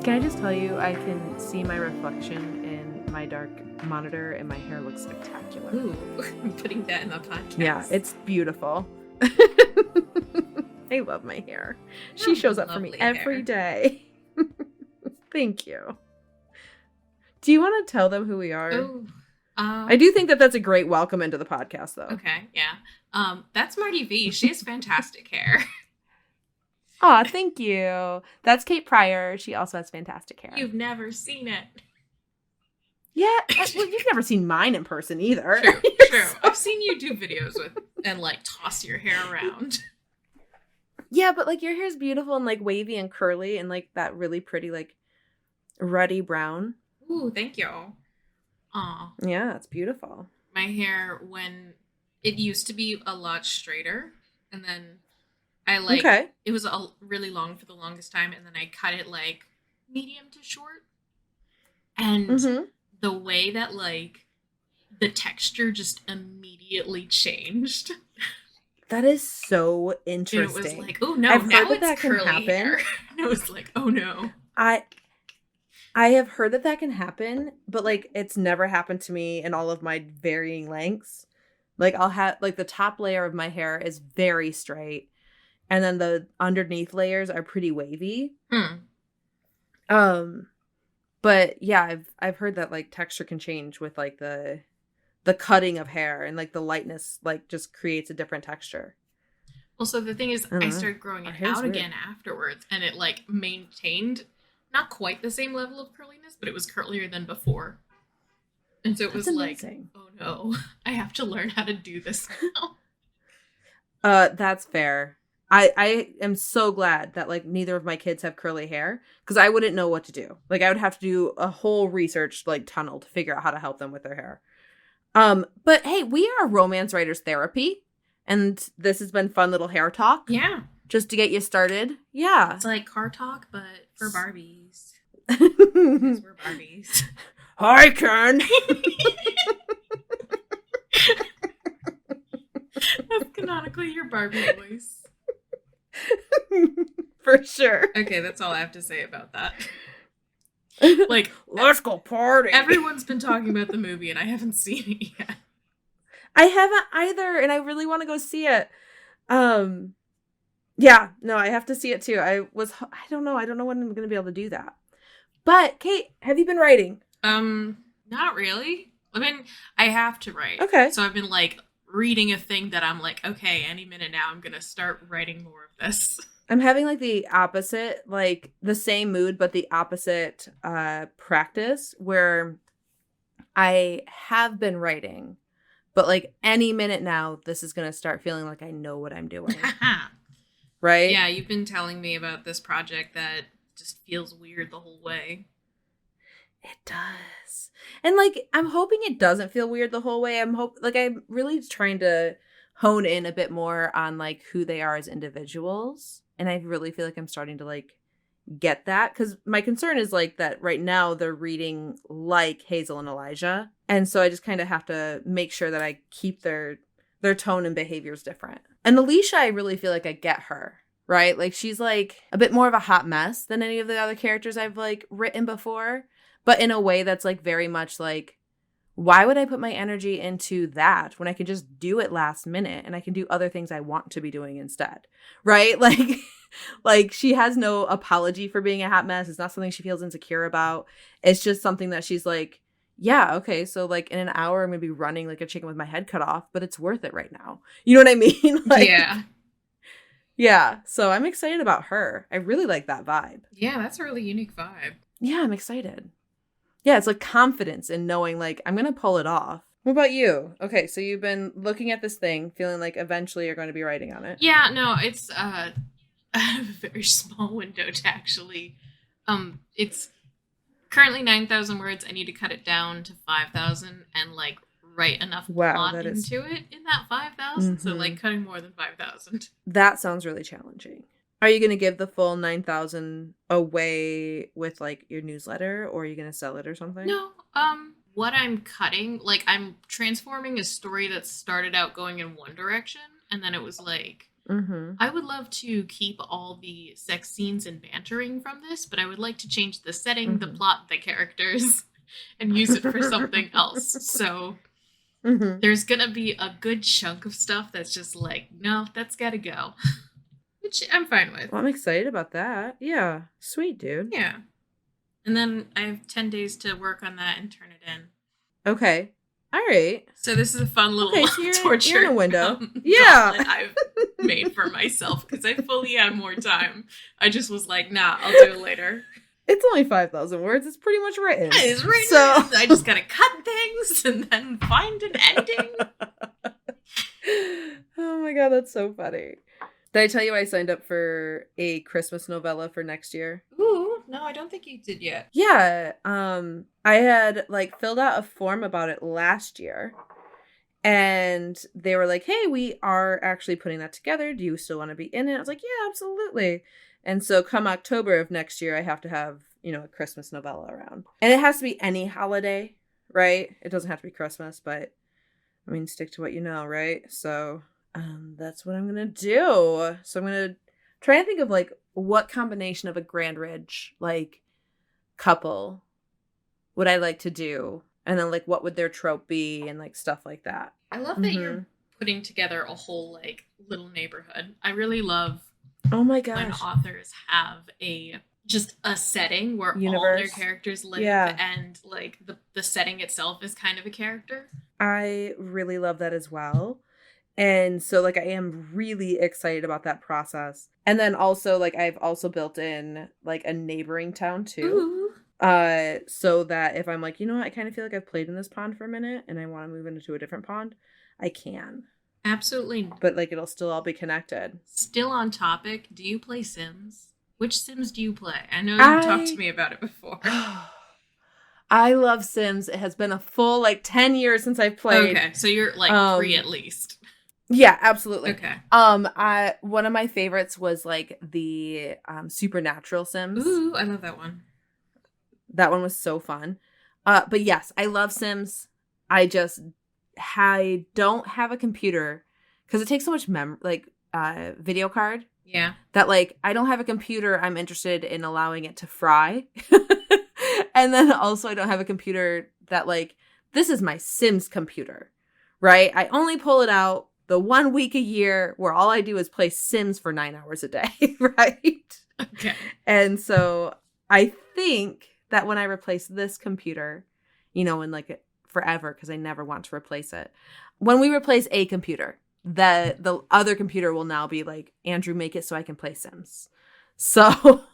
Can I just tell you, I can see my reflection in my dark monitor and my hair looks spectacular. Ooh, I'm putting that in the podcast. Yeah, it's beautiful. I love my hair. She have shows up for me lovely every hair. day. Thank you. Do you want to tell them who we are? Oh, I do think that that's a great welcome into the podcast, though. okay, yeah. That's Marty V. She has fantastic hair. Aw, thank you. That's Kate Pryor. She also has fantastic hair. You've never seen it. Yeah, well, you've never seen mine in person either. True. I've seen you do videos with and like toss your hair around. Yeah, but like your hair's beautiful and like wavy and curly and like that really pretty like ruddy brown. Ooh, thank you. Aw. Yeah, it's beautiful. My hair, when it used to be a lot straighter, and then I it was really long for the longest time, and then I cut it like medium to short. And the way that like the texture just immediately changed. That is so interesting. And it was like, oh no, I've now heard it's that can curly happen. hair. And it was like, oh no. I have heard that can happen, but like it's never happened to me in all of my varying lengths. Like I'll have like the top layer of my hair is very straight, and then the underneath layers are pretty wavy. But yeah, I've heard that like texture can change with like the cutting of hair, and like the lightness like just creates a different texture. Well, so the thing is, I started growing it out again afterwards, and it like maintained not quite the same level of curliness, but it was curlier than before. And so it was amazing. Like, oh no, I have to learn how to do this now. That's fair. I am so glad that like neither of my kids have curly hair, because I wouldn't know what to do. Like I would have to do a whole research like tunnel to figure out how to help them with their hair. But hey, we are Romance Writers Therapy, and this has been fun little hair talk. Yeah. Just to get you started. Yeah. It's like car talk, but for Barbies. Because we're Barbies. Hi, Ken. That's canonically your Barbie voice. For sure. Okay, that's all I have to say about that. Like, let's go party. Everyone's been talking about the movie, and I haven't seen it yet. I haven't either, and I really want to go see it. Yeah, no, I have to see it too. I don't know when I'm going to be able to do that. But Kate, have you been writing? Not really. I mean, I have to write. Okay. So I've been like reading a thing that I'm like, okay, any minute now I'm going to start writing more of this. I'm having like the opposite, like the same mood, but the opposite practice, where I have been writing, but like any minute now, this is going to start feeling like I know what I'm doing. Right? Yeah, you've been telling me about this project that just feels weird the whole way. It does. And like, I'm hoping it doesn't feel weird the whole way. I'm really trying to hone in a bit more on like who they are as individuals. And I really feel like I'm starting to like get that, because my concern is like that right now they're reading like Hazel and Elijah. And so I just kind of have to make sure that I keep their tone and behaviors different. And Alicia, I really feel like I get her, right? Like she's like a bit more of a hot mess than any of the other characters I've like written before, but in a way that's like very much like, why would I put my energy into that when I can just do it last minute and I can do other things I want to be doing instead, right? Like she has no apology for being a hot mess. It's not something she feels insecure about. It's just something that she's like, yeah, okay, so like in an hour I'm gonna be running like a chicken with my head cut off, but it's worth it right now. You know what I mean? Like, yeah. Yeah, so I'm excited about her. I really like that vibe. Yeah, that's a really unique vibe. Yeah, I'm excited. Yeah, it's like confidence in knowing like I'm gonna pull it off. What about you? Okay, so you've been looking at this thing, feeling like eventually you're going to be writing on it. Yeah, no, it's I have a very small window to actually. It's currently 9,000 words. I need to cut it down to 5,000 and like write enough plot into it in that 5,000. Mm-hmm. So like cutting more than 5,000. That sounds really challenging. Are you going to give the full 9,000 away with like your newsletter, or are you going to sell it or something? No. What I'm cutting, like I'm transforming a story that started out going in one direction, and then it was like Mm-hmm. I would love to keep all the sex scenes and bantering from this, but I would like to change the setting, the plot, the characters, and use it for something else. So there's going to be a good chunk of stuff that's just like, no, that's got to go. Which I'm fine with. Well, I'm excited about that. Yeah. Sweet, dude. Yeah. And then I have 10 days to work on that and turn it in. Okay. All right. So this is a fun little torture. You're in a window. Yeah. I've made for myself because I fully had more time. I just was like, nah, I'll do it later. It's only 5,000 words. It's pretty much written. Yeah, it's written. So I just gotta cut things and then find an ending. Oh my god, that's so funny. Did I tell you I signed up for a Christmas novella for next year? Ooh, no, I don't think you did yet. Yeah. I had like filled out a form about it last year. And they were like, hey, we are actually putting that together. Do you still want to be in it? I was like, yeah, absolutely. And so come October of next year, I have to have, a Christmas novella around. And it has to be any holiday, right? It doesn't have to be Christmas, but I mean, stick to what you know, right? So that's what I'm going to do. So I'm going to try and think of like what combination of a Grand Ridge like couple would I like to do? And then like what would their trope be and like stuff like that. I love that you're putting together a whole like little neighborhood. I really love oh my gosh when authors have just a setting where all their characters live and like the setting itself is kind of a character. I really love that as well. And so like I am really excited about that process. And then also like I've also built in like a neighboring town too. Ooh. So that if I'm like, I kind of feel like I've played in this pond for a minute and I want to move into a different pond, I can. Absolutely. But like it'll still all be connected. Still on topic, do you play Sims? Which Sims do you play? I know you talked to me about it before. I love Sims. It has been a full 10 years since I've played. Okay, so you're 3 at least. Yeah, absolutely. Okay. One of my favorites was the Supernatural Sims. Ooh, I love that one. That one was so fun. But yes, I love Sims. I don't have a computer because it takes so much video card. Yeah. That I don't have a computer. I'm interested in allowing it to fry. And then also I don't have a computer that this is my Sims computer, right? I only pull it out the 1 week a year where all I do is play Sims for 9 hours a day, right? Okay. And so I think that when I replace this computer, in forever, because I never want to replace it. When we replace a computer, the other computer will now be Andrew, make it so I can play Sims. So,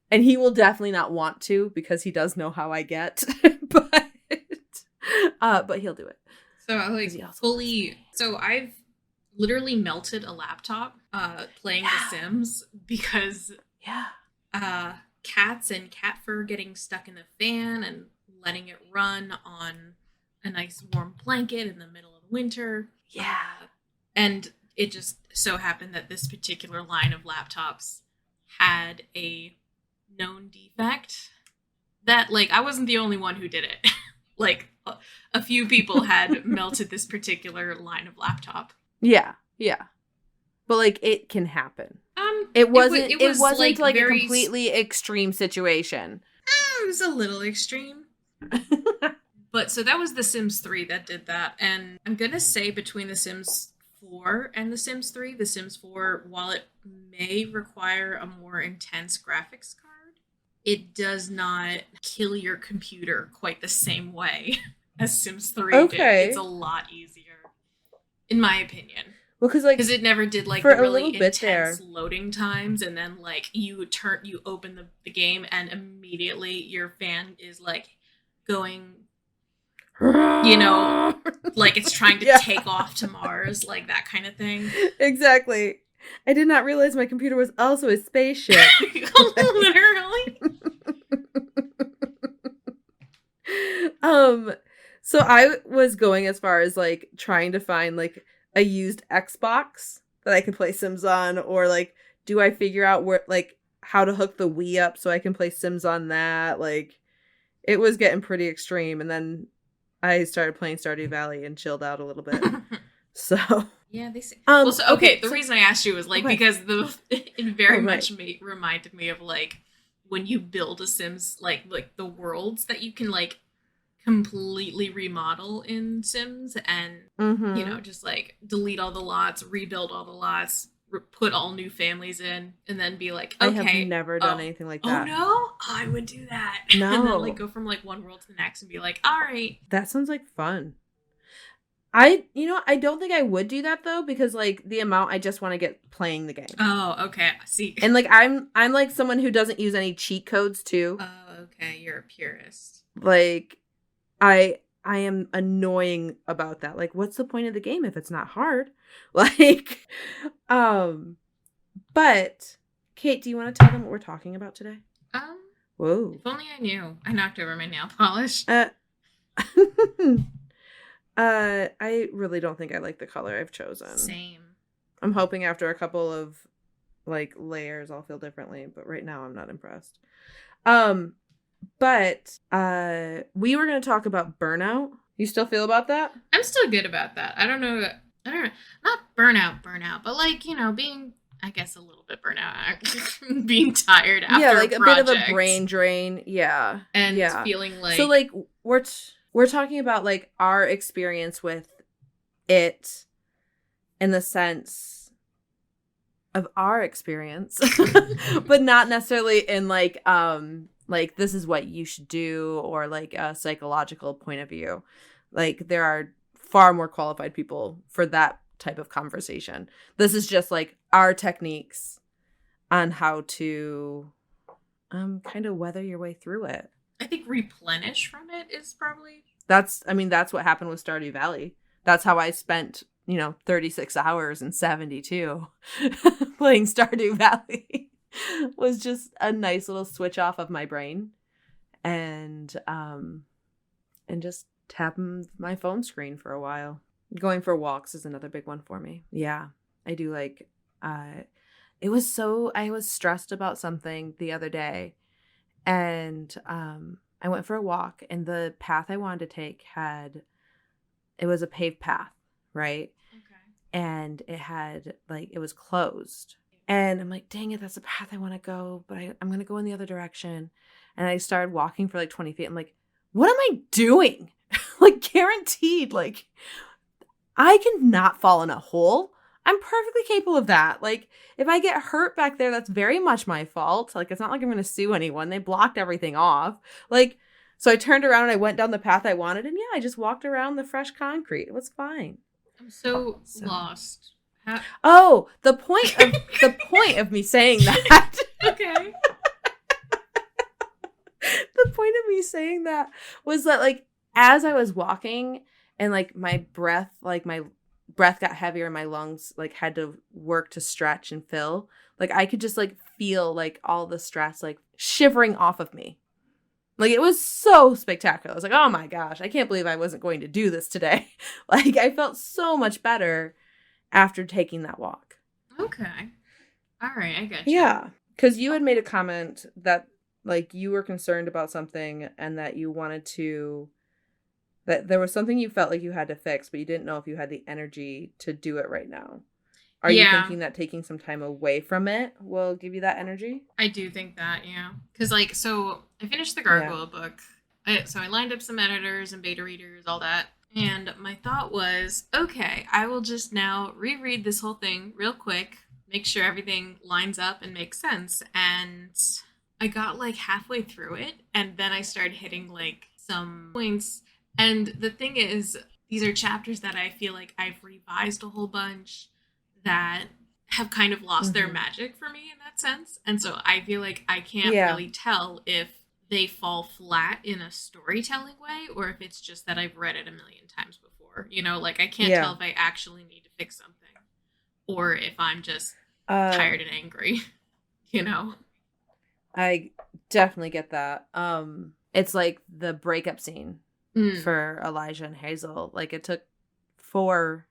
and he will definitely not want to because he does know how I get, but he'll do it. So I've literally melted a laptop playing The Sims because cats and cat fur getting stuck in the fan and letting it run on a nice warm blanket in the middle of winter. Yeah. And it just so happened that this particular line of laptops had a known defect that I wasn't the only one who did it. A few people had melted this particular line of laptop. Yeah. Yeah. But it can happen. It wasn't a completely extreme situation. It was a little extreme. But so that was The Sims 3 that did that. And I'm going to say between The Sims 4 and The Sims 3, The Sims 4, while it may require a more intense graphics card, it does not kill your computer quite the same way as Sims 3 did. It's a lot easier, in my opinion. Well, because it never did the really intense loading times, and then you open the game and immediately your fan is going, it's trying to take off to Mars, that kind of thing. Exactly. I did not realize my computer was also a spaceship. Literally. So I was going as far as trying to find a used Xbox that I could play Sims on, or do I figure out where how to hook the Wii up so I can play Sims on that? It was getting pretty extreme, and then I started playing Stardew Valley and chilled out a little bit. So Yeah, they say. Well, so okay. The reason I asked you was like because it very much reminded me of like when you build a Sims like the worlds that you can like completely remodel in Sims and you know just like delete all the lots, rebuild all the lots, put all new families in, and then be like, okay, I have never done anything like that. Oh no, I would do that. No, and then like go from like one world to the next and be like, all right, that sounds like fun. I don't think I would do that though because like the amount I just want to get playing the game. Oh, okay. See. And like I'm like someone who doesn't use any cheat codes too. Oh, okay. You're a purist. Like I am annoying about that. Like what's the point of the game if it's not hard? Like but Kate, do you want to tell them what we're talking about today? Whoa. If only I knew. I knocked over my nail polish. I really don't think I like the color I've chosen. Same. I'm hoping after a couple of like layers I'll feel differently, but right now I'm not impressed. But we were going to talk about Burnout. You still feel about that? I'm still good about that. I don't know. Not burnout, but like, you know, being, I guess, a little bit burnout, being tired after yeah, like a bit of a brain drain. Yeah. And feeling like. So like we're talking about like our experience with it in the sense of our experience, but not necessarily in like this is what you should do or like a psychological point of view. Like there are far more qualified people for that type of conversation. This is just like our techniques on how to kind of weather your way through it. I think replenish from it is probably... That's what happened with Stardew Valley. That's how I spent, 36 hours and 72 playing Stardew Valley. Was just a nice little switch off of my brain and just tapping my phone screen for a while. Going for walks is another big one for me. Yeah, I do like, I was stressed about something the other day and I went for a walk and the path I wanted to take it was a paved path, right? Okay. And it was closed. And I'm like, dang it, that's the path I want to go, but I'm going to go in the other direction. And I started walking for like 20 feet. I'm like, what am I doing? Like guaranteed, like I cannot fall in a hole. I'm perfectly capable of that. Like if I get hurt back there, that's very much my fault. Like it's not like I'm going to sue anyone. They blocked everything off. Like, so I turned around and I went down the path I wanted. And yeah, I just walked around the fresh concrete. It was fine. I'm so lost. The point of me saying that. Okay. The point of me saying that was that like as I was walking and like my breath got heavier and my lungs like had to work to stretch and fill, like I could just like feel like all the stress like shivering off of me. Like it was so spectacular. I was like, oh my gosh, I can't believe I wasn't going to do this today. Like I felt so much better after taking that walk. Okay. All right, I get you. Yeah, because you had made a comment that like you were concerned about something and that you wanted to, that there was something you felt like you had to fix, but you didn't know if you had the energy to do it right now. Are you thinking that taking some time away from it will give you that energy? I do think that, yeah. Because like, so I finished the Gargoyle book. So I lined up some editors and beta readers, all that. And my thought was, okay, I will just now reread this whole thing real quick, make sure everything lines up and makes sense. And I got like halfway through it, and then I started hitting like some points. And the thing is, these are chapters that I feel like I've revised a whole bunch that have kind of lost their magic for me in that sense. And so I feel like I can't really tell if they fall flat in a storytelling way or if it's just that I've read it a million times before. Like I can't tell if I actually need to fix something or if I'm just tired and angry, I definitely get that. It's like the breakup scene for Elijah and Hazel. Like it took 4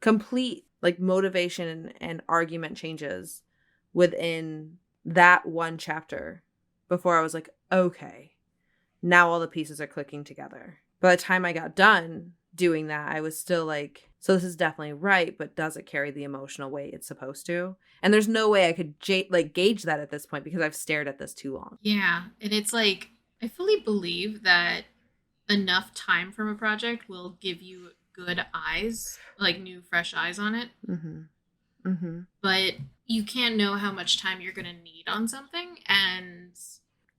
complete like motivation and argument changes within that one chapter before I was like, okay, now all the pieces are clicking together. By the time I got done, doing that, I was still like, so this is definitely right, but does it carry the emotional weight it's supposed to? And there's no way I could gauge that at this point because I've stared at this too long. Yeah. And it's like, I fully believe that enough time from a project will give you good eyes, like new, fresh eyes on it. Mm-hmm. Mm-hmm. But you can't know how much time you're going to need on something. And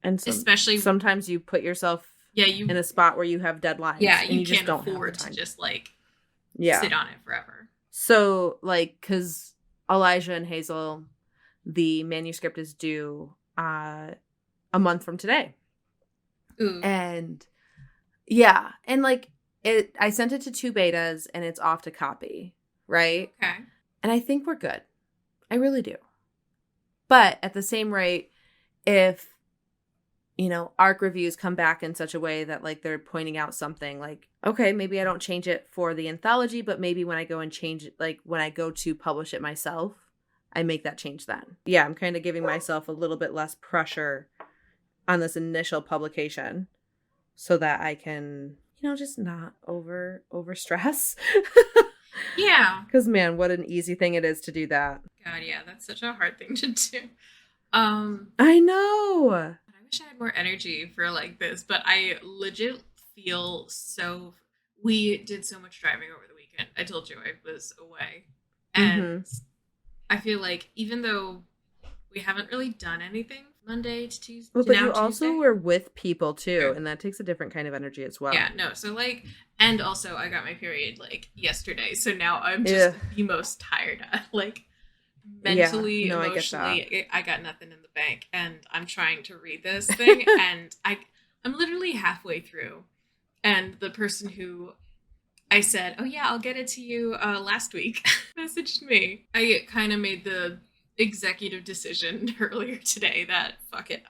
especially sometimes you put yourself in a spot where you have deadlines. Yeah, and you can't just don't afford to just like sit on it forever. So like, because Elijah and Hazel, the manuscript is due a month from today. Ooh. And yeah, and like I sent it to 2 betas and it's off to copy, right? Okay. And I think we're good. I really do. But at the same rate, if ARC reviews come back in such a way that like they're pointing out something like, okay, maybe I don't change it for the anthology, but maybe when I go and change it, like when I go to publish it myself, I make that change then. Yeah, I'm kind of giving myself a little bit less pressure on this initial publication so that I can, just not over stress. Yeah. Because man, what an easy thing it is to do that. God, yeah, that's such a hard thing to do. I know. I wish I had more energy for like this, but I legit feel so. We did so much driving over the weekend. I told you I was away, and I feel like even though we haven't really done anything Monday to Tuesday, but you also were with people too, and that takes a different kind of energy as well. Yeah, no. So like, and also I got my period like yesterday, so now I'm just the most tired. Like mentally, emotionally, I got nothing in the bank, and I'm trying to read this thing, and I'm literally halfway through, and the person who I said, "Oh yeah, I'll get it to you last week," messaged me. I kind of made the executive decision earlier today that fuck it.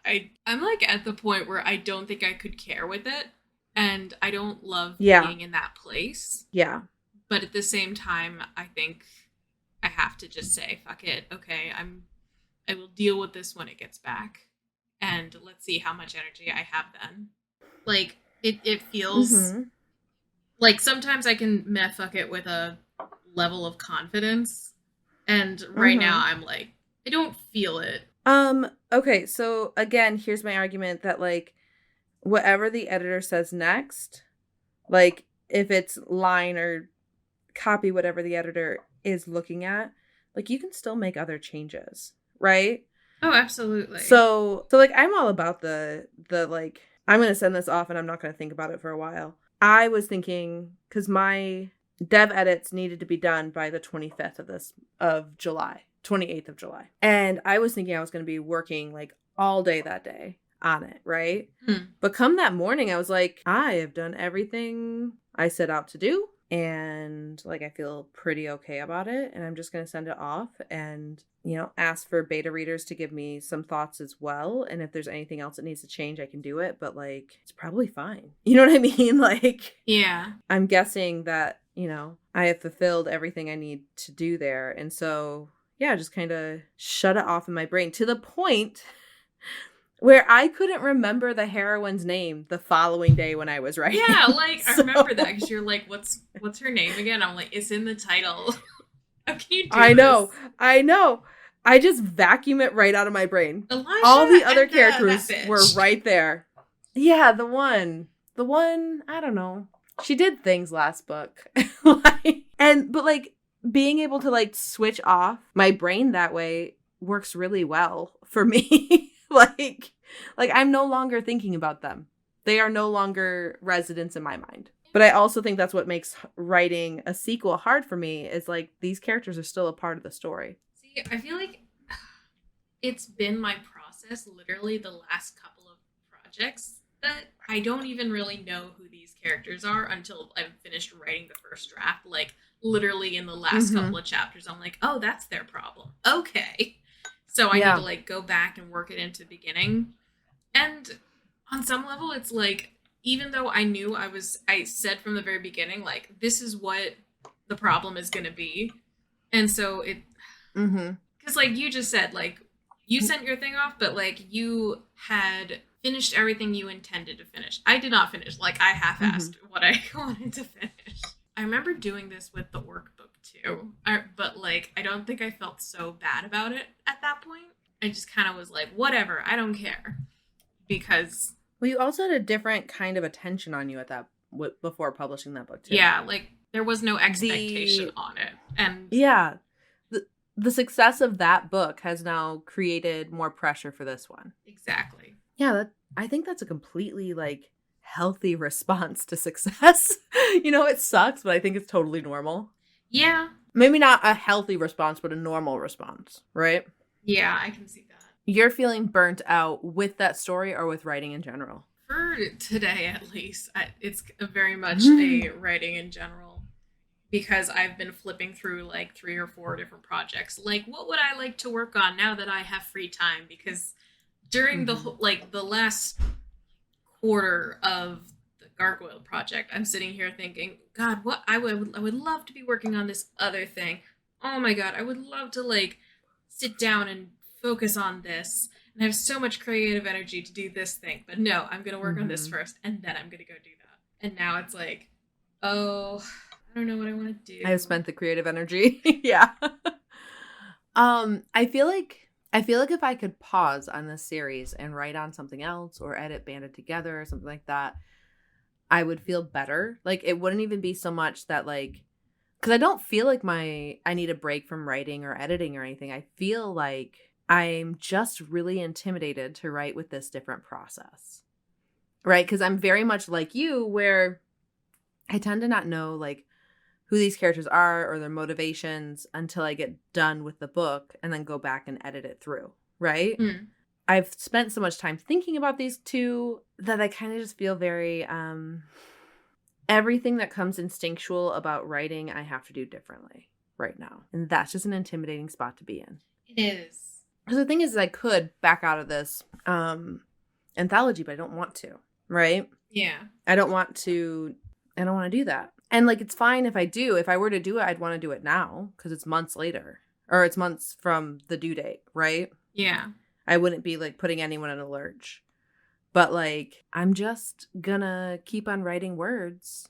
I'm like at the point where I don't think I could care with it, and I don't love being in that place. Yeah. But at the same time, I think I have to just say, fuck it. Okay, I will deal with this when it gets back. And let's see how much energy I have then. Like, it feels like sometimes I can fuck it with a level of confidence. And right now I'm like, I don't feel it. Okay, so again, here's my argument that like whatever the editor says next, like if it's line or copy whatever the editor is looking at, like you can still make other changes, right? Oh, absolutely. So like I'm all about the like I'm going to send this off and I'm not going to think about it for a while. I was thinking cuz my dev edits needed to be done by the 25th of July, 28th of July. And I was thinking I was going to be working like all day that day on it, right? But come that morning I was like, I have done everything I set out to do. And like I feel pretty okay about it, and I'm just going to send it off and ask for beta readers to give me some thoughts as well, and if there's anything else that needs to change I can do it, but like it's probably fine. You know what I mean? Like, yeah, I'm guessing that I have fulfilled everything I need to do there, and so yeah, just kind of shut it off in my brain to the point where I couldn't remember the heroine's name the following day when I was writing. Yeah, like, I remember that because you're like, what's her name again? I'm like, it's in the title. How can you do this? I know. I just vacuum it right out of my brain. Elijah all the other characters were right there. Yeah, the one, I don't know. She did things last book. But like, being able to like switch off my brain that way works really well for me. Like I'm no longer thinking about them. They are no longer residents in my mind. But I also think that's what makes writing a sequel hard for me is like these characters are still a part of the story. See, I feel like it's been my process literally the last couple of projects that I don't even really know who these characters are until I've finished writing the first draft. Like literally in the last couple of chapters, I'm like, oh, that's their problem. Okay. So I need to like go back and work it into the beginning. And on some level, it's like, even though I knew I said from the very beginning, like, this is what the problem is going to be. And so it, because like you just said, like, you sent your thing off, but like you had finished everything you intended to finish. I did not finish. Like, I half-assed what I wanted to finish. I remember doing this with the workbook too, but like, I don't think I felt so bad about it at that point. I just kind of was like, whatever, I don't care. Because... Well, you also had a different kind of attention on you at that, before publishing that book too. Yeah, like, there was no expectation on it. And yeah, the success of that book has now created more pressure for this one. Exactly. Yeah, I think that's a completely, like, healthy response to success. You know, it sucks, but I think it's totally normal. Yeah. Maybe not a healthy response, but a normal response, right? Yeah, I can see that. You're feeling burnt out with that story or with writing in general? For today, at least, it's very much a writing in general, because I've been flipping through like 3 or 4 different projects. Like, what would I like to work on now that I have free time? Because during the last quarter of the Gargoyle project, I'm sitting here thinking, God, what I would love to be working on this other thing. Oh my God, I would love to like sit down and focus on this and have so much creative energy to do this thing. But no, I'm going to work on this first and then I'm going to go do that. And now it's like, oh, I don't know what I want to do. I have spent the creative energy. Yeah. I feel like if I could pause on this series and write on something else or edit Banded Together or something like that, I would feel better. Like, it wouldn't even be so much that, like, because I don't feel like I need a break from writing or editing or anything. I feel like I'm just really intimidated to write with this different process, right? Because I'm very much like you, where I tend to not know, like, who these characters are or their motivations until I get done with the book and then go back and edit it through, right? I've spent so much time thinking about these two that I kind of just feel very, everything that comes instinctual about writing, I have to do differently right now. And that's just an intimidating spot to be in. It is. Because the thing is, I could back out of this anthology, but I don't want to, right? Yeah. I don't want to do that. And, like, it's fine if I do. If I were to do it, I'd want to do it now because it's months later. Or it's months from the due date, right? Yeah. I wouldn't be, like, putting anyone in a lurch. But, like, I'm just gonna keep on writing words.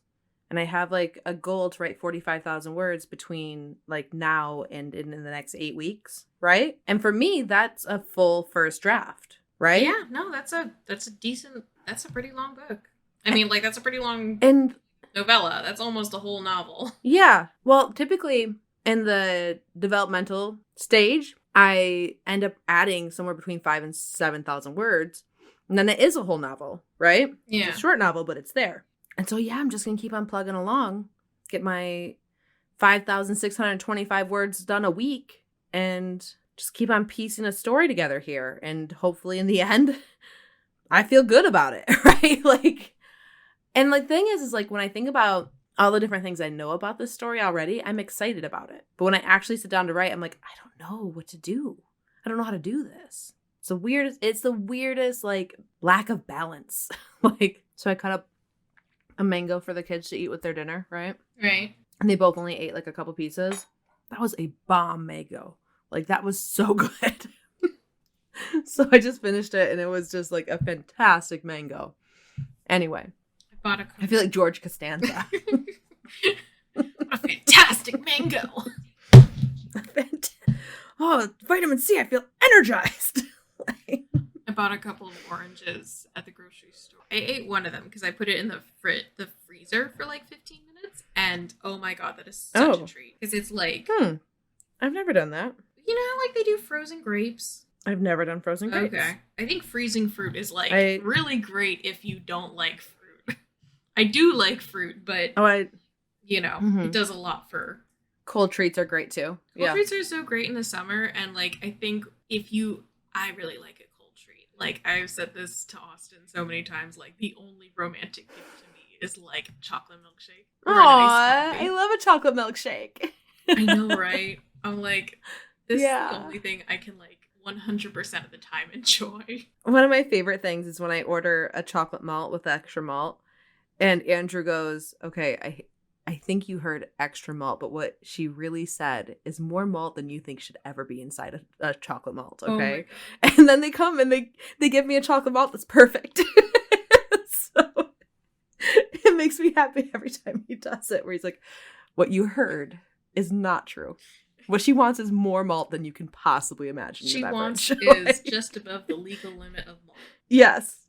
And I have, like, a goal to write 45,000 words between, like, now and in the next 8 weeks, right? And for me, that's a full first draft, right? Yeah, no, that's a pretty long book. I mean, like, that's a pretty long novella. That's almost a whole novel. Yeah. Well, typically in the developmental stage, I end up adding somewhere between 5,000 and 7,000 words. And then it is a whole novel, right? Yeah. It's a short novel, but it's there. And so, yeah, I'm just going to keep on plugging along, get my 5,625 words done a week, and just keep on piecing a story together here. And hopefully in the end, I feel good about it, right? Like, and the thing is like, when I think about all the different things I know about this story already, I'm excited about it. But when I actually sit down to write, I'm like, I don't know what to do. I don't know how to do this. It's the weirdest, like, lack of balance. Like, so I cut up a mango for the kids to eat with their dinner, right? Right. And they both only ate, like, a couple pieces. That was a bomb mango. Like, that was so good. So I just finished it, and it was just, like, a fantastic mango. Anyway. I feel like George Costanza. A fantastic mango. Oh, vitamin C, I feel energized. I bought a couple of oranges at the grocery store. I ate one of them because I put it in the freezer for like 15 minutes. And oh my God, that is such a treat. Because it's like... I've never done that. You know how, like, they do frozen grapes? I've never done frozen grapes. Okay. I think freezing fruit is, like, really great if you don't like fruit. I do like fruit, but, it does a lot for... Cold treats are great, too. Cold treats are so great in the summer, and, like, I think I really like a cold treat. Like, I've said this to Austin so many times, like, the only romantic gift to me is, like, chocolate milkshake. Aww, I love a chocolate milkshake. I know, right? I'm like, this is the only thing I can, like, 100% of the time enjoy. One of my favorite things is when I order a chocolate malt with extra malt, and Andrew goes, okay, I think you heard extra malt, but what she really said is more malt than you think should ever be inside a chocolate malt, okay? Oh, and then they come and they give me a chocolate malt that's perfect. So it makes me happy every time he does it, where he's like, what you heard is not true. What she wants is more malt than you can possibly imagine. She wants is just above the legal limit of malt. Yes.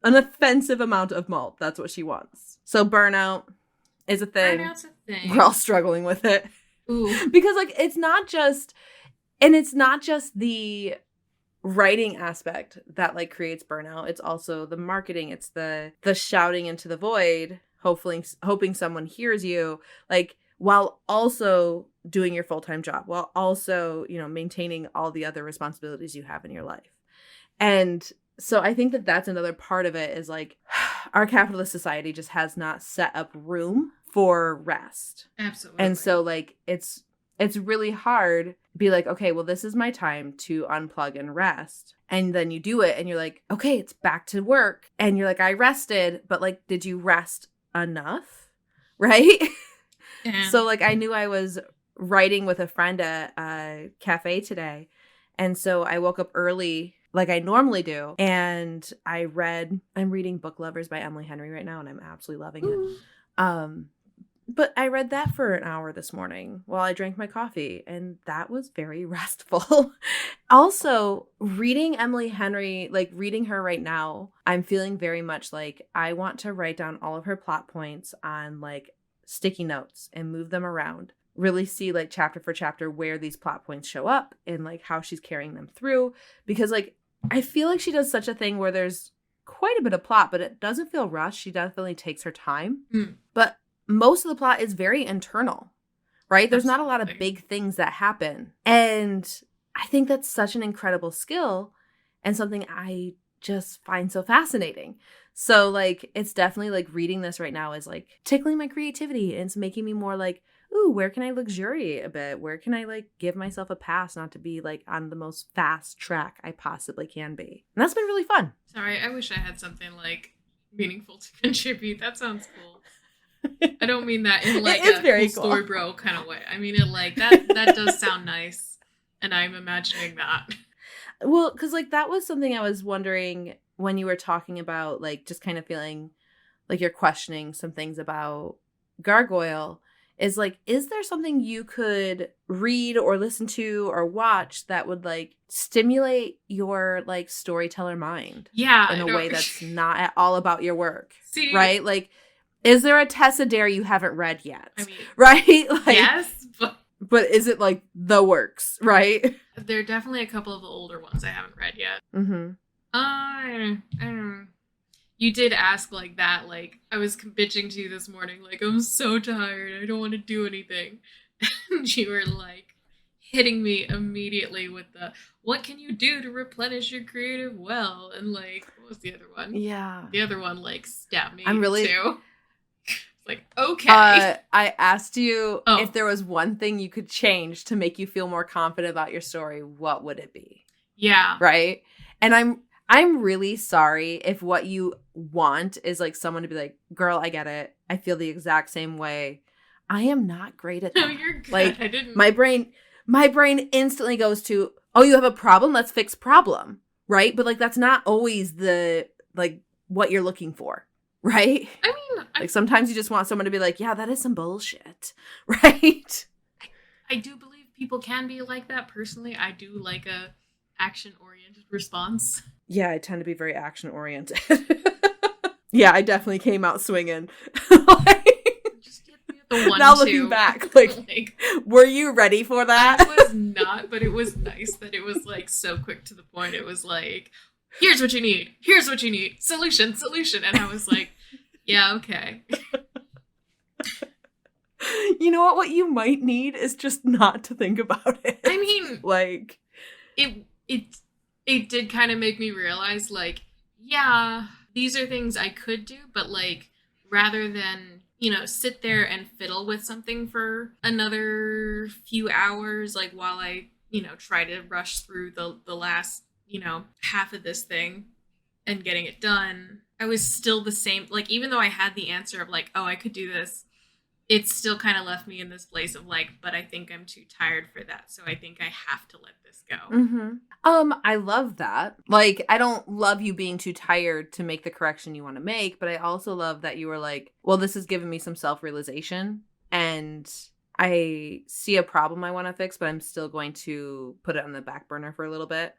An offensive amount of malt. That's what she wants. So Burnout is a thing. Burnout's a thing. We're all struggling with it. Ooh. Because like it's not just the writing aspect that like creates burnout. It's also the marketing. It's the shouting into the void, hoping someone hears you, like while also doing your full-time job, while also, you know, maintaining all the other responsibilities you have in your life. And so I think that that's another part of it is like our capitalist society just has not set up room for rest. Absolutely. And so like it's really hard to be like, okay, well, this is my time to unplug and rest. And then you do it and you're like, okay, it's back to work. And you're like, I rested, but like, did you rest enough? Right? Yeah. So like I knew I was writing with a friend at a cafe today. And so I woke up early like I normally do. And I'm reading Book Lovers by Emily Henry right now, and I'm absolutely loving it. But I read that for an hour this morning while I drank my coffee, and that was very restful. Also, reading Emily Henry, like reading her right now, I'm feeling very much like I want to write down all of her plot points on like sticky notes and move them around. Really see like chapter for chapter where these plot points show up and like how she's carrying them through. Because like I feel like she does such a thing where there's quite a bit of plot, but it doesn't feel rushed. She definitely takes her time. But most of the plot is very internal, right? There's not a lot of big things that happen. And I think that's such an incredible skill and something I just find so fascinating. So like, it's definitely like reading this right now is like tickling my creativity, and it's making me more like, ooh, where can I luxuriate a bit? Where can I like give myself a pass not to be like on the most fast track I possibly can be? And that's been really fun. Sorry, I wish I had something like meaningful to contribute. That sounds cool. I don't mean that in like a cool story bro kind of way. I mean it like that does sound nice, and I'm imagining that. Well, because like that was something I was wondering when you were talking about like just kind of feeling like you're questioning some things about Gargoyle. Is like, is there something you could read or listen to or watch that would like stimulate your like storyteller mind? Yeah. In a way that's not at all about your work. See, right? Like, is there a Tessa Dare you haven't read yet? I mean, right? Like, yes, but is it like the works, right? There are definitely a couple of the older ones I haven't read yet. Mm-hmm. I don't know. You did ask like that, like, I was bitching to you this morning, like, I'm so tired, I don't want to do anything. And you were like, hitting me immediately with the, what can you do to replenish your creative well? And like, what was the other one? Yeah. The other one, like, stabbed me I'm really... too. Like, okay. I asked you if there was one thing you could change to make you feel more confident about your story, what would it be? Yeah. Right? And I'm really sorry if what you want is like someone to be like, girl, I get it. I feel the exact same way. I am not great at that. No, you're good. Like, I didn't. My brain instantly goes to, oh, you have a problem? Let's fix problem. Right? But like, that's not always the, like, what you're looking for. Right? I mean, like sometimes you just want someone to be like, yeah, that is some bullshit. Right? I do believe people can be like that. Personally, I do like a action-oriented response. Yeah, I tend to be very action-oriented. Yeah, I definitely came out swinging. Just get me at the one, now looking back, like, were you ready for that? I was not, but it was nice that it was like so quick to the point. It was like, here's what you need. Here's what you need. Solution. And I was like, yeah, okay. You know what? What you might need is just not to think about it. I mean, like, it did kind of make me realize, like, yeah, these are things I could do, but like, rather than, you know, sit there and fiddle with something for another few hours, like while I, you know, try to rush through the last, you know, half of this thing and getting it done, I was still the same. Like, even though I had the answer of like, oh, I could do this, it's still kind of left me in this place of like, but I think I'm too tired for that. So I think I have to let this go. Mm-hmm. I love that. Like, I don't love you being too tired to make the correction you want to make, but I also love that you were like, well, this has given me some self-realization and I see a problem I want to fix, but I'm still going to put it on the back burner for a little bit.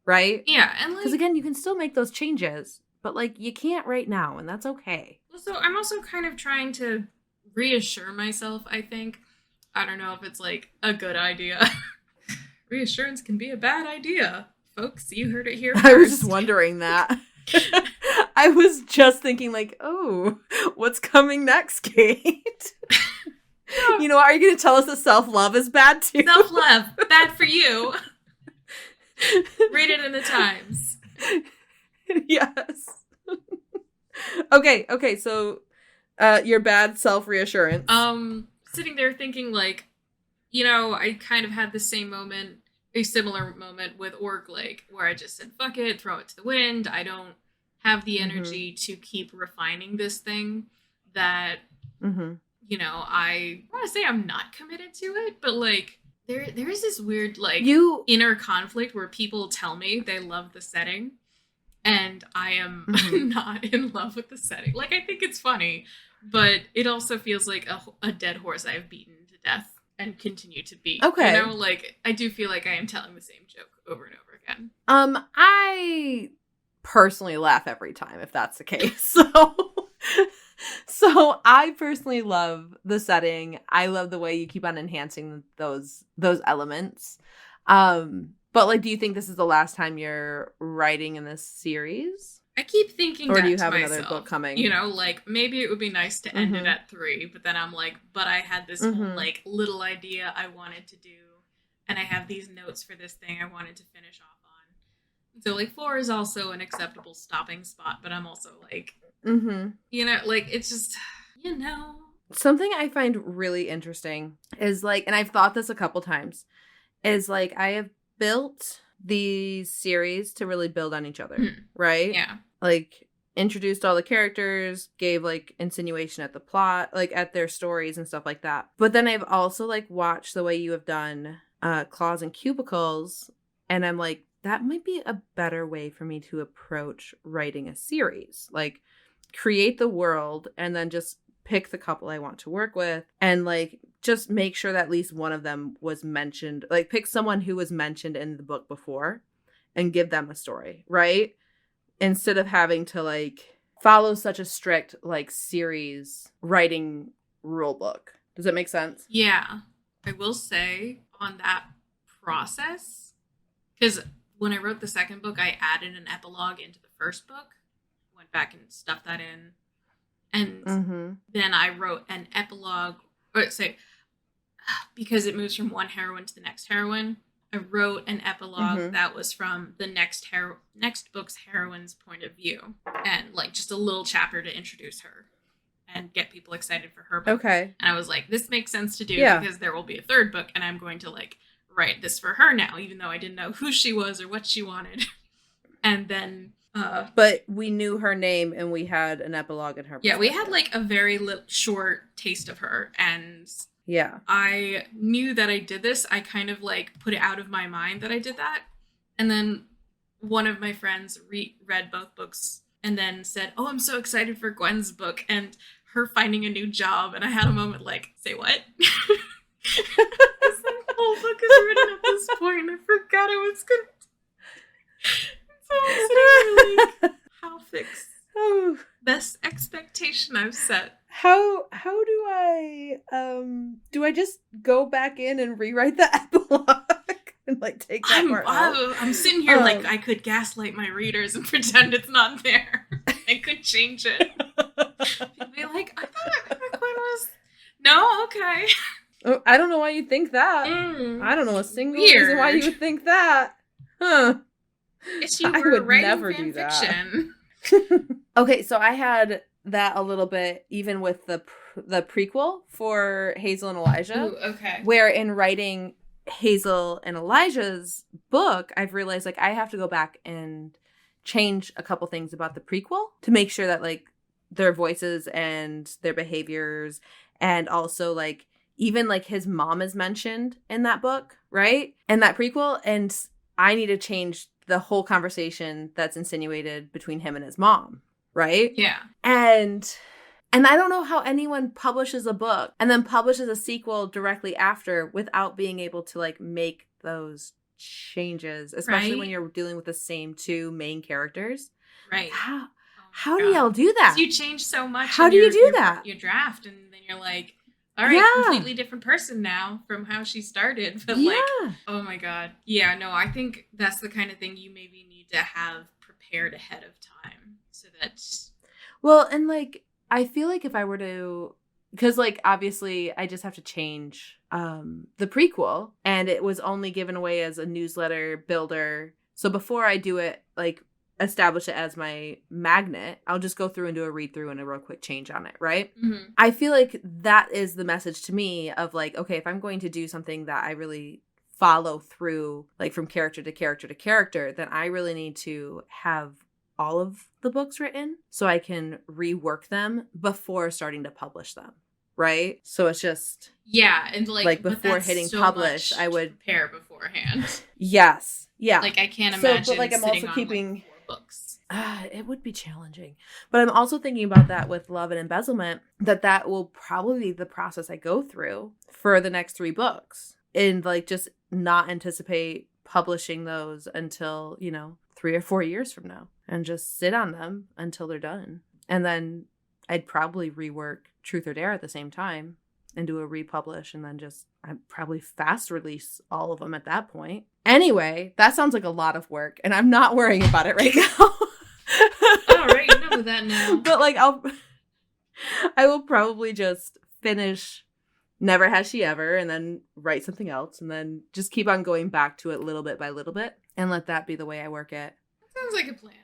Right? Yeah. And like, because again, you can still make those changes, but like you can't right now, and that's okay. So I'm also kind of trying to reassure myself, I think. I don't know if it's like a good idea. Reassurance can be a bad idea. Folks, you heard it here first. I was just wondering that. I was just thinking like, oh, what's coming next, Kate? You know, are you going to tell us that self-love is bad too? Self-love, bad for you. Read it in the Times. Yes. Okay, so your bad self-reassurance. Sitting there thinking like, you know, I kind of had the same moment, a similar moment with Org Lake, where I just said, fuck it, throw it to the wind. I don't have the energy to keep refining this thing that, you know, I want to say I'm not committed to it, but like, there is this weird, like, inner conflict where people tell me they love the setting, and I am not in love with the setting. Like, I think it's funny, but it also feels like a dead horse I have beaten to death and continue to beat. Okay. You know, like, I do feel like I am telling the same joke over and over again. I personally laugh every time, if that's the case. So I personally love the setting. I love the way you keep on enhancing those elements. But like, do you think this is the last time you're writing in this series? I keep thinking or that do you to have myself, another book coming? You know, like, maybe it would be nice to end it at 3, but then I'm like, but I had this whole, like, little idea I wanted to do, and I have these notes for this thing I wanted to finish off on. So, like, 4 is also an acceptable stopping spot, but I'm also like, you know, like, it's just, you know. Something I find really interesting is, like, and I've thought this a couple times, is, like, I have built these series to really build on each other, right? Yeah. Like, introduced all the characters, gave, like, insinuation at the plot, like, at their stories and stuff like that. But then I've also, like, watched the way you have done Claws and Cubicles, and I'm like, that might be a better way for me to approach writing a series. Like, create the world and then just pick the couple I want to work with and, like, just make sure that at least one of them was mentioned. Like, pick someone who was mentioned in the book before and give them a story, right? Instead of having to, like, follow such a strict, like, series writing rule book. Does that make sense? Yeah. I will say on that process, because when I wrote the second book, I added an epilogue into the first book, went back and stuffed that in. And then I wrote an epilogue, or say, because it moves from one heroine to the next heroine, I wrote an epilogue that was from the next book's heroine's point of view, and, like, just a little chapter to introduce her and get people excited for her book. Okay. And I was like, this makes sense to do because there will be a third book, and I'm going to, like, write this for her now, even though I didn't know who she was or what she wanted. And then but we knew her name and we had an epilogue in her. Yeah, we had, like, a very short taste of her, and yeah, I knew that I did this. I kind of, like, put it out of my mind that I did that. And then one of my friends read both books and then said, oh, I'm so excited for Gwen's book and her finding a new job. And I had a moment like, say what? This whole book is written at this point. I forgot I was going to... So I'm sitting here like, how fix? Oh. Best expectation I've set. How do I just go back in and rewrite the epilogue and, like, take that part out? I'm sitting here like I could gaslight my readers and pretend it's not there. I could change it. Be like, I thought Gwen was... No, okay. Oh, I don't know why you think that. I don't know a single reason why you would think that. Huh. If you were writing fan fiction. Okay, so I had that a little bit even with the prequel for Hazel and Elijah. Ooh, okay. Where in writing Hazel and Elijah's book, I've realized, like, I have to go back and change a couple things about the prequel to make sure that, like, their voices and their behaviors And also, like, even, like, his mom is mentioned in that book, right? In that prequel. And I need to change the whole conversation that's insinuated between him and his mom, right? Yeah. And I don't know how anyone publishes a book and then publishes a sequel directly after without being able to, like, make those changes, especially when you're dealing with the same two main characters. Right. How do y'all do that? You change so much. How do you do that? Your draft, and then you're like, all right, completely different person now from how she started. But like, oh my God. Yeah, no, I think that's the kind of thing you maybe need to have prepared ahead of time so that. Well, and like, I feel like if I were to, because like, obviously I just have to change the prequel, and it was only given away as a newsletter builder. So before I do it, like, establish it as my magnet, I'll just go through and do a read through and a real quick change on it, right? Mm-hmm. I feel like that is the message to me of like, okay, if I'm going to do something that I really follow through, like from character to character to character, then I really need to have all of the books written so I can rework them before starting to publish them, right? So it's just and like before hitting publish, I would prepare beforehand. Yes, yeah. Like I can't imagine. But like I'm also keeping. Like, 4 books. It would be challenging, but I'm also thinking about that with Love and Embezzlement. That will probably be the process I go through for the next 3 books, and like just not anticipate publishing those until 3 or 4 years from now, and just sit on them until they're done, and then I'd probably rework Truth or Dare at the same time and do a republish, and then just I'd probably fast release all of them at that point. Anyway, that sounds like a lot of work, and I'm not worrying about it right now. All right, you know that now. But like I will probably just finish Never Has She Ever and then write something else, and then just keep on going back to it little bit by little bit and let that be the way I work it. That sounds like a plan.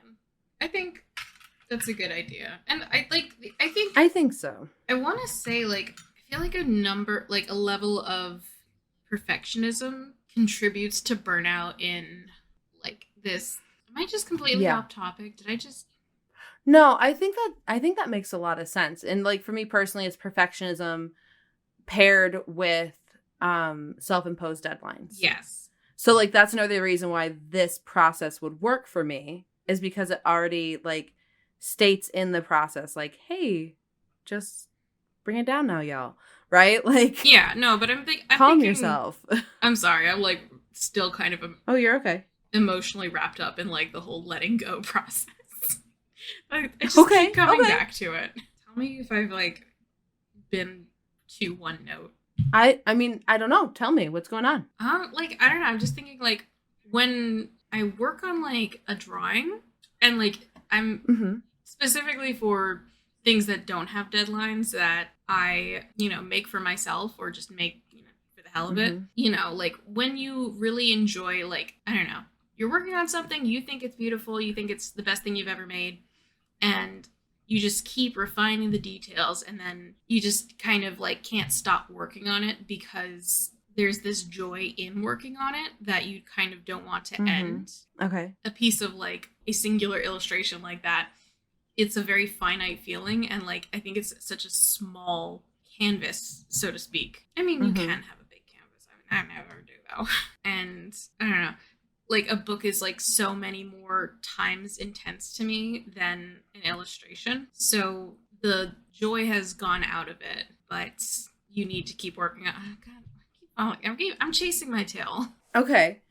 I think that's a good idea. And I think so. I want to say, like, I feel like a level of perfectionism contributes to burnout in like this. Am I just completely off topic? Did I just? No, I think that makes a lot of sense. And like for me personally, it's perfectionism paired with self-imposed deadlines. Yes. So like that's another reason why this process would work for me, is because it already like states in the process like, hey, just bring it down now, y'all. Right? Like, yeah, no, but I'm thinking yourself. I'm sorry. I'm like still kind of oh, you're okay. Emotionally wrapped up in like the whole letting go process. I just keep coming back to it. Tell me if I've like been to one note. I mean, I don't know. Tell me what's going on. Like, I don't know. I'm just thinking like when I work on like a drawing and like I'm specifically for things that don't have deadlines that I, make for myself or just make, for the hell of it. Like when you really enjoy, like, I don't know, you're working on something, you think it's beautiful, you think it's the best thing you've ever made, and you just keep refining the details, and then you just kind of like can't stop working on it because there's this joy in working on it that you kind of don't want to end. Okay. A piece of like a singular illustration like that, it's a very finite feeling, and like I think it's such a small canvas, so to speak. I mean, you can have a big canvas. I never do though. And I don't know, like a book is like so many more times intense to me than an illustration. So the joy has gone out of it, but you need to keep working on. Oh God, I'm chasing my tail. Okay.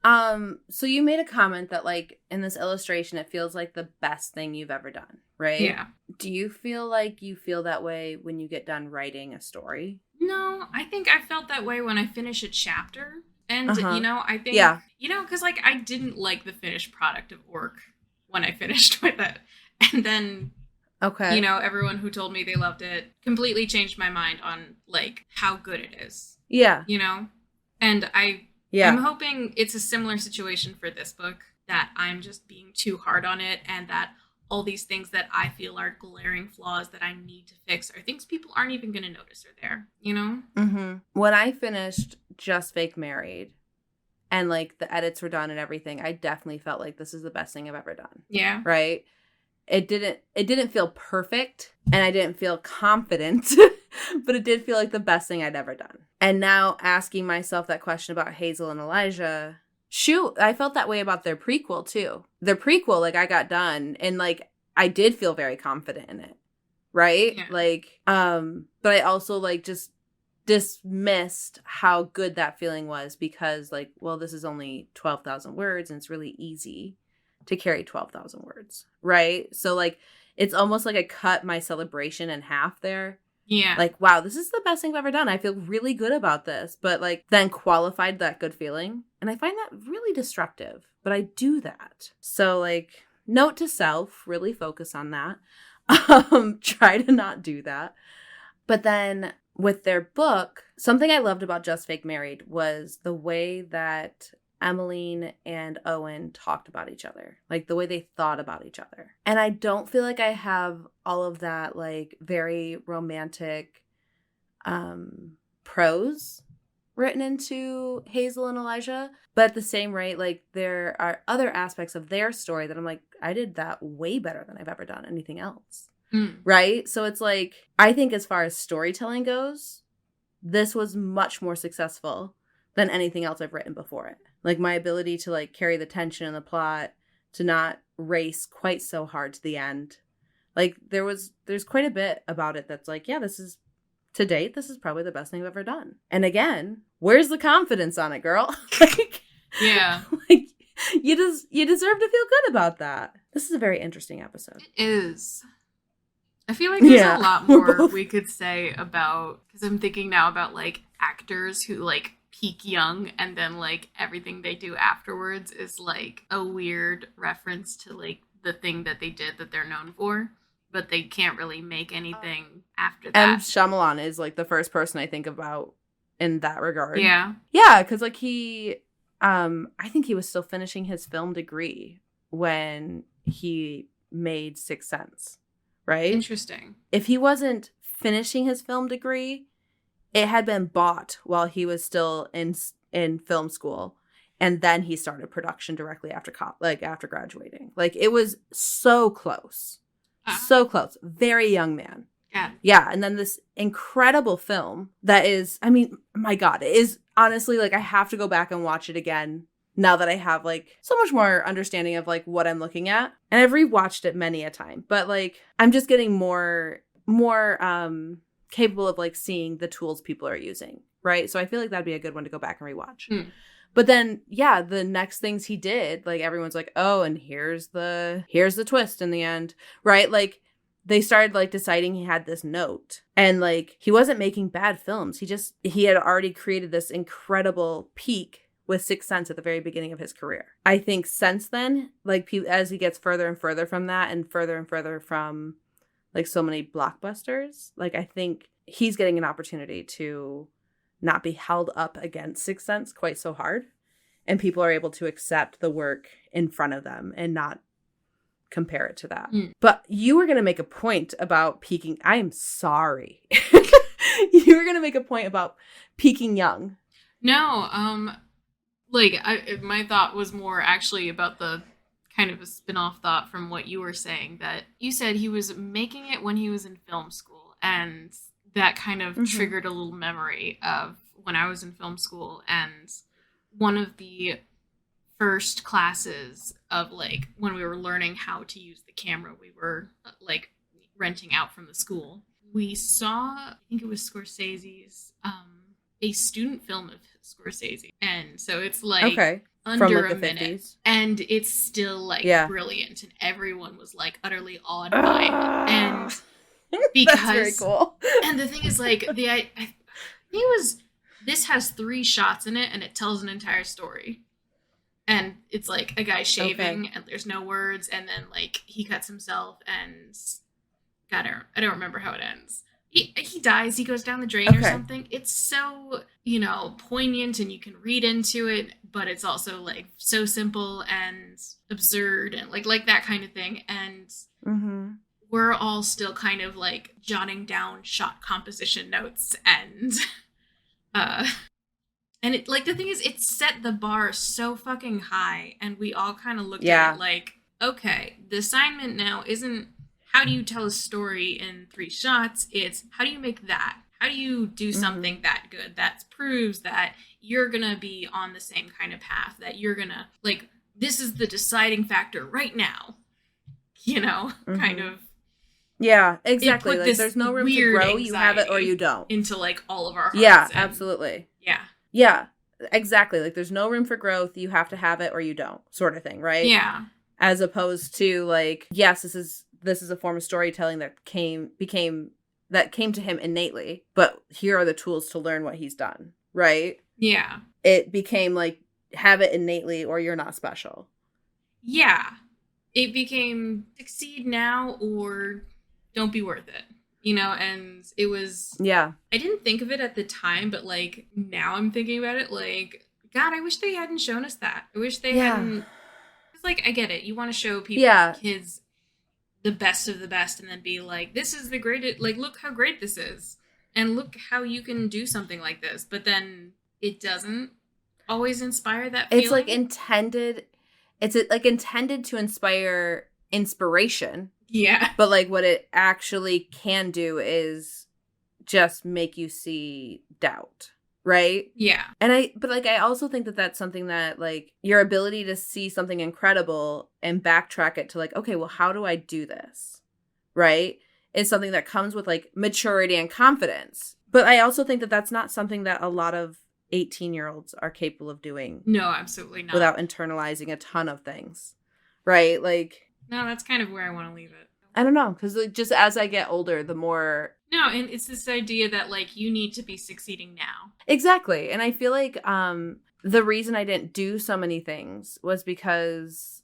So you made a comment that like in this illustration, it feels like the best thing you've ever done, right? Yeah. Do you feel like you feel that way when you get done writing a story? No, I think I felt that way when I finish a chapter. And, I think, because like I didn't like the finished product of Orc when I finished with it. And then, everyone who told me they loved it completely changed my mind on like how good it is. Yeah. And I'm hoping it's a similar situation for this book, that I'm just being too hard on it, and that all these things that I feel are glaring flaws that I need to fix are things people aren't even going to notice are there, When I finished Just Fake Married and like the edits were done and everything, I definitely felt like this is the best thing I've ever done. Yeah. Right? It didn't feel perfect, and I didn't feel confident but it did feel like the best thing I'd ever done. And now asking myself that question about Hazel and Elijah, shoot, I felt that way about their prequel too. Their prequel, like I got done and like I did feel very confident in it. Right? Yeah. Like, but I also like just dismissed how good that feeling was because like, well, this is only 12,000 words and it's really easy to carry 12,000 words. Right? So like, it's almost like I cut my celebration in half there. Yeah. Like, wow, this is the best thing I've ever done. I feel really good about this. But like, then qualified that good feeling. And I find that really destructive. But I do that. So like, note to self, really focus on that. Try to not do that. But then with their book, something I loved about Just Fake Married was the way that Emmeline and Owen talked about each other, like the way they thought about each other. And I don't feel like I have all of that like very romantic prose written into Hazel and Elijah. But at the same rate, like there are other aspects of their story that I'm like, I did that way better than I've ever done anything else. Right? So it's like, I think as far as storytelling goes, this was much more successful than anything else I've written before it. Like my ability to like carry the tension in the plot, to not race quite so hard to the end. Like there's quite a bit about it that's like, yeah, this is, to date, this is probably the best thing I've ever done. And again, where's the confidence on it, girl? Like, yeah. Like you deserve to feel good about that. This is a very interesting episode. It is. I feel like there's a lot more we could say about, because I'm thinking now about like actors who like peak young and then like everything they do afterwards is like a weird reference to like the thing that they did that they're known for, but they can't really make anything after that. And Shyamalan is like the first person I think about in that regard. Yeah. Yeah, because like he, I think he was still finishing his film degree when he made Sixth Sense. Right? Interesting. If he wasn't finishing his film degree, it had been bought while he was still in film school, and then he started production directly after after graduating. Like it was so close, so close. Very young man. Yeah, and then this incredible film that is, I mean, my God, it is honestly like I have to go back and watch it again. Now that I have like so much more understanding of like what I'm looking at. And I've rewatched it many a time, but like I'm just getting more capable of like seeing the tools people are using. Right. So I feel like that'd be a good one to go back and rewatch. But then, yeah, the next things he did, like everyone's like, oh, and here's the twist in the end. Right. Like they started like deciding he had this note and like he wasn't making bad films. He had already created this incredible peak with Sixth Sense at the very beginning of his career. I think since then, like as he gets further and further from that and further from like so many blockbusters, like I think he's getting an opportunity to not be held up against Sixth Sense quite so hard. And people are able to accept the work in front of them and not compare it to that. But you were going to make a point about peaking. I am sorry. You were going to make a point about peaking young. No, like, my thought was more actually about the kind of a spin-off thought from what you were saying, that you said he was making it when he was in film school, and that kind of triggered a little memory of when I was in film school, and one of the first classes of, like, when we were learning how to use the camera, we were, like, renting out from the school. We saw, I think it was Scorsese's, a student film of Scorsese. And so it's like under from, like, a minute. 50s. And it's still like brilliant. And everyone was like utterly awed by it. And because that's very cool. And the thing is like I think it was, this has 3 shots in it and it tells an entire story. And it's like a guy shaving and there's no words, and then like he cuts himself and God, I don't remember how it ends. He dies, he goes down the drain or something. It's so, poignant and you can read into it, but it's also like so simple and absurd and like that kind of thing. And we're all still kind of like jotting down shot composition notes and it, like, the thing is, it set the bar so fucking high, and we all kind of looked at it like, okay, the assignment now isn't how do you tell a story in 3 shots, it's how do you make that how do you do something that good that proves that you're gonna be on the same kind of path, that you're gonna, like, this is the deciding factor right now, kind of. Yeah, exactly. Like, there's no room to grow. You have it or you don't. Into, like, all of our hearts. Yeah, absolutely. Yeah. Yeah, exactly. Like, there's no room for growth. You have to have it or you don't, sort of thing, right? Yeah. As opposed to, like, yes, this is a form of storytelling that came to him innately, but here are the tools to learn what he's done, right? Yeah. It became, like, have it innately or you're not special. Yeah. It became succeed now or don't be worth it, and it was, yeah. I didn't think of it at the time, but, like, now I'm thinking about it, like, God, I wish they hadn't shown us that. I wish they hadn't, because, like, I get it. You want to show people, kids, the best of the best, and then be like, this is the greatest, like, look how great this is, and look how you can do something like this, but then it doesn't always inspire that feeling. It's, like, intended to inspire inspiration. Yeah. But, like, what it actually can do is just make you see doubt, right? Yeah. But I also think that that's something that, like, your ability to see something incredible and backtrack it to, like, okay, well, how do I do this? Right? Is something that comes with, like, maturity and confidence. But I also think that that's not something that a lot of 18-year-olds are capable of doing. No, absolutely not. Without internalizing a ton of things. Right? Like, no, that's kind of where I want to leave it. I don't know, because, like, just as I get older, the more... No, and it's this idea that, like, you need to be succeeding now. Exactly. And I feel like the reason I didn't do so many things was because,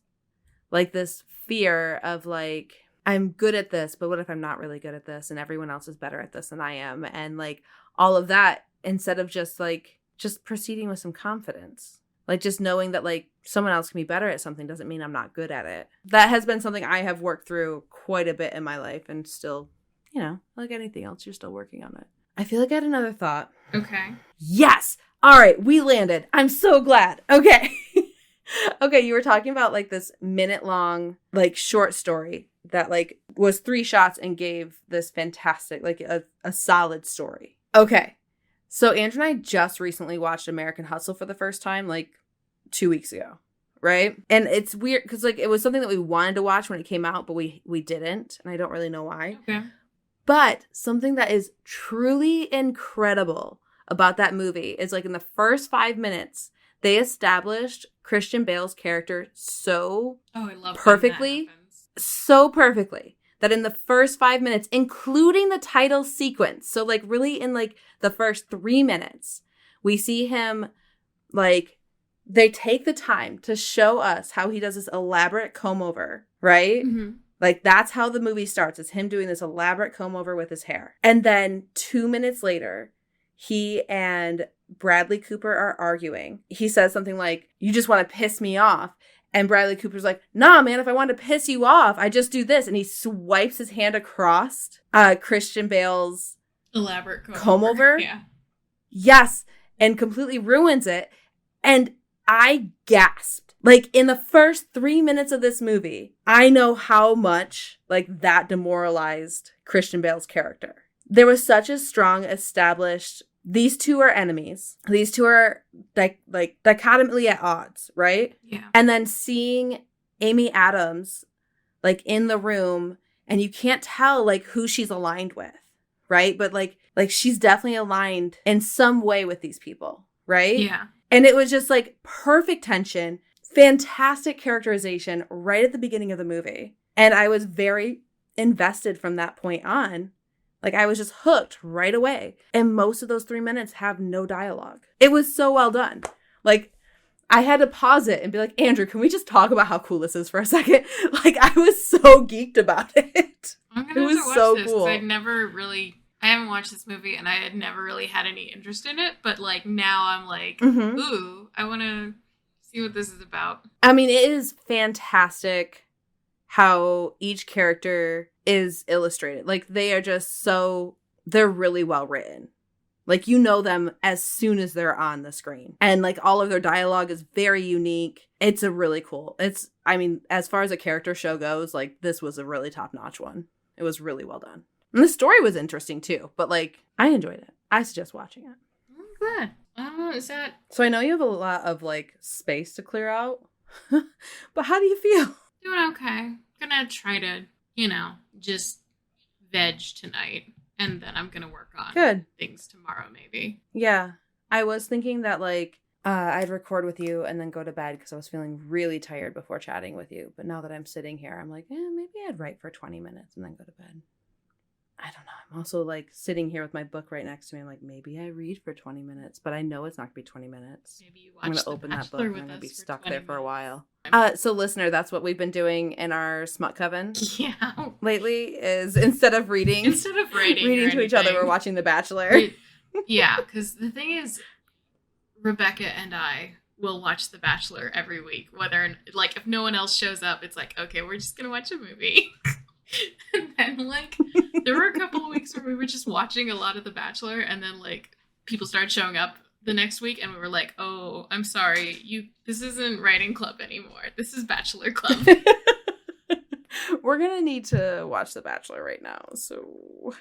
like, this fear of, like, I'm good at this, but what if I'm not really good at this and everyone else is better at this than I am? And, like, all of that, instead of just, like, just proceeding with some confidence. Like, just knowing that, like, someone else can be better at something doesn't mean I'm not good at it. That has been something I have worked through quite a bit in my life and still, like anything else, you're still working on it. I feel like I had another thought. Okay. Yes! All right, we landed. I'm so glad. Okay. Okay, you were talking about, like, this minute-long, like, short story that, like, was 3 shots and gave this fantastic, like, a solid story. Okay. So Andrew and I just recently watched American Hustle for the first time, like, 2 weeks ago, right? And it's weird because, like, it was something that we wanted to watch when it came out, but we didn't, and I don't really know why. Okay. But something that is truly incredible about that movie is, like, in the first 5 minutes, they established Christian Bale's character so perfectly, that in the first 5 minutes, including the title sequence, so, like, really in, like, the first 3 minutes, we see him, like, they take the time to show us how he does this elaborate comb over, right? Mm-hmm. Like, that's how the movie starts. It's him doing this elaborate comb over with his hair. And then 2 minutes later, he and Bradley Cooper are arguing. He says something like, you just want to piss me off. And Bradley Cooper's like, nah, man, if I want to piss you off, I just do this. And he swipes his hand across Christian Bale's elaborate comb over. Yeah. Yes. And completely ruins it. And I gasped. Like, in the first 3 minutes of this movie, I know how much, like, that demoralized Christian Bale's character. There was such a strong established, these two are enemies. These two are, like dichotomically at odds, right? Yeah. And then seeing Amy Adams, like, in the room, and you can't tell, like, who she's aligned with, right? But, like she's definitely aligned in some way with these people, right? Yeah. And it was just, like, perfect tension. Fantastic characterization right at the beginning of the movie. And I was very invested from that point on. Like, I was just hooked right away. And most of those 3 minutes have no dialogue. It was so well done. Like, I had to pause it and be like, Andrew, can we just talk about how cool this is for a second? Like, I was so geeked about it. It was so cool. I haven't watched this movie and I had never really had any interest in it. But, like, now I'm like, ooh, I want to see what this is about. I mean, it is fantastic how each character is illustrated. Like, they are just they're really well written. Like, you know them as soon as they're on the screen. And, like, all of their dialogue is very unique. It's a really cool. I mean, as far as a character show goes, like, this was a really top-notch one. It was really well done. And the story was interesting too, but like I enjoyed it. I suggest watching it. I'm glad. Is that... So I know you have a lot of like space to clear out, but how do you feel? Doing okay. Gonna try to, just veg tonight, and then I'm gonna work on things tomorrow maybe. Yeah. I was thinking that like I'd record with you and then go to bed because I was feeling really tired before chatting with you. But now that I'm sitting here, I'm like, maybe I'd write for 20 minutes and then go to bed. I don't know. I'm also like sitting here with my book right next to me. I'm like, maybe I read for 20 minutes, but I know it's not going to be 20 minutes. Maybe you watch I'm going to open that book and I'm going to be stuck there for a while. So listener, that's what we've been doing in our smut coven lately is instead of reading to each other, we're watching The Bachelor. Yeah, because the thing is, Rebecca and I will watch The Bachelor every week. Whether, like, if no one else shows up, it's like, okay, we're just going to watch a movie. And then, like, there were a couple of weeks where we were just watching a lot of The Bachelor, and then, like, people started showing up the next week, and we were like, oh, I'm sorry, this isn't writing club anymore. This is Bachelor Club. We're going to need to watch The Bachelor right now, so...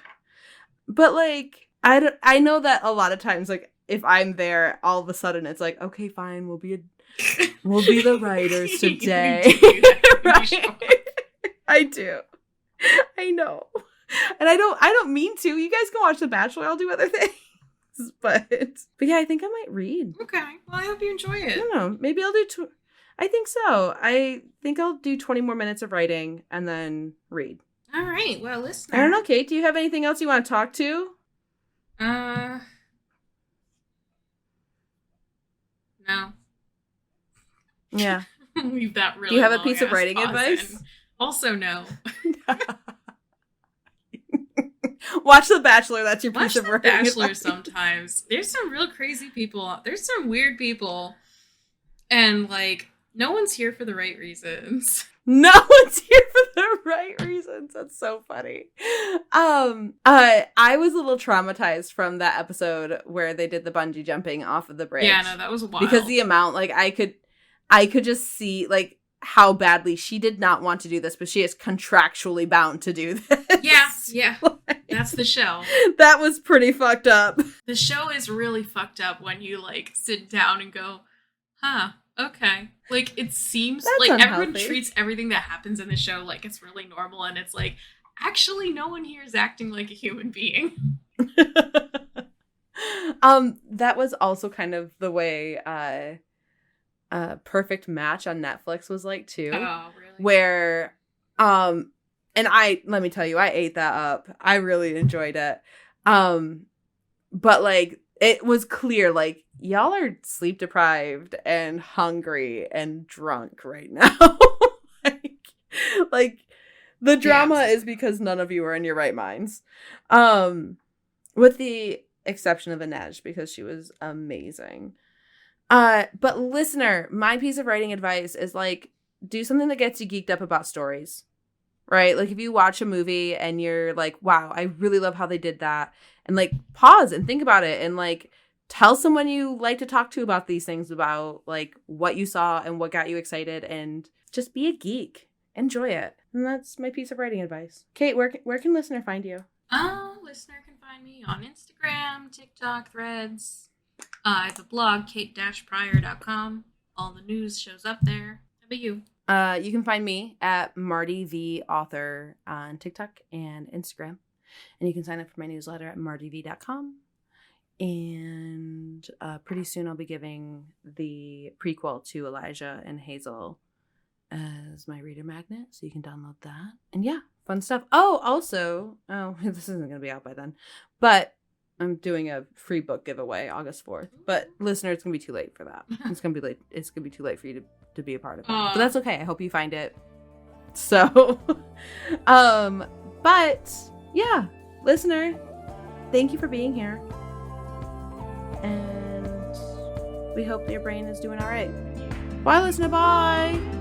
But, like, I know that a lot of times, like, if I'm there, all of a sudden it's like, okay, fine, we'll be the writers today. Right? I do. I know. And I don't mean to. You guys can watch The Bachelor. I'll do other things. But yeah, I think I might read. Okay. Well, I hope you enjoy it. I don't know. Maybe I'll do I think so. I think I'll do 20 more minutes of writing and then read. All right. Well, listen. I don't know, Kate. Do you have anything else you want to talk to? No. Yeah. Leave that really. Do you have a piece of writing advice? Also, no. Watch The Bachelor. That's your piece of writing advice. Watch The Bachelor sometimes. There's some real crazy people. There's some weird people. And, like, no one's here for the right reasons. No one's here for the right reasons. That's so funny. I was a little traumatized from that episode where they did the bungee jumping off of the bridge. Yeah, no, that was wild. Because the amount, like, I could just see, like, how badly she did not want to do this, but she is contractually bound to do this. Yeah. Like, that's the show. That was pretty fucked up. The show is really fucked up when you, like, sit down and go, huh, okay. Like, it seems that's like unhealthy. Everyone treats everything that happens in the show like it's really normal, and it's like, actually, no one here is acting like a human being. That was also kind of the way Perfect Match on Netflix was like too. Oh, really? Where and let me tell you, I ate that up. I really enjoyed it. But like it was clear, like, y'all are sleep deprived and hungry and drunk right now. like the drama is because none of you are in your right minds. With the exception of Inej, because she was amazing. But listener, my piece of writing advice is like, do something that gets you geeked up about stories, right? Like if you watch a movie and you're like, wow, I really love how they did that. And like pause and think about it and like tell someone you like to talk to about these things, about like what you saw and what got you excited, and just be a geek. Enjoy it. And that's my piece of writing advice. Kate, where can listener find you? Listener can find me on Instagram, TikTok, Threads. I have a blog, kate-pryor.com. All the news shows up there. How about you? You can find me at Marty the Author on TikTok and Instagram. And you can sign up for my newsletter at martyv.com. And pretty soon I'll be giving the prequel to Elijah and Hazel as my reader magnet. So you can download that. And yeah, fun stuff. This isn't going to be out by then. But I'm doing a free book giveaway August 4th. But listener, it's going to be too late for that. It's going to be late. It's going to be too late for you to be a part of it. But that's okay. I hope you find it. So, but yeah, listener, thank you for being here. And we hope your brain is doing all right. Bye, listener. Bye.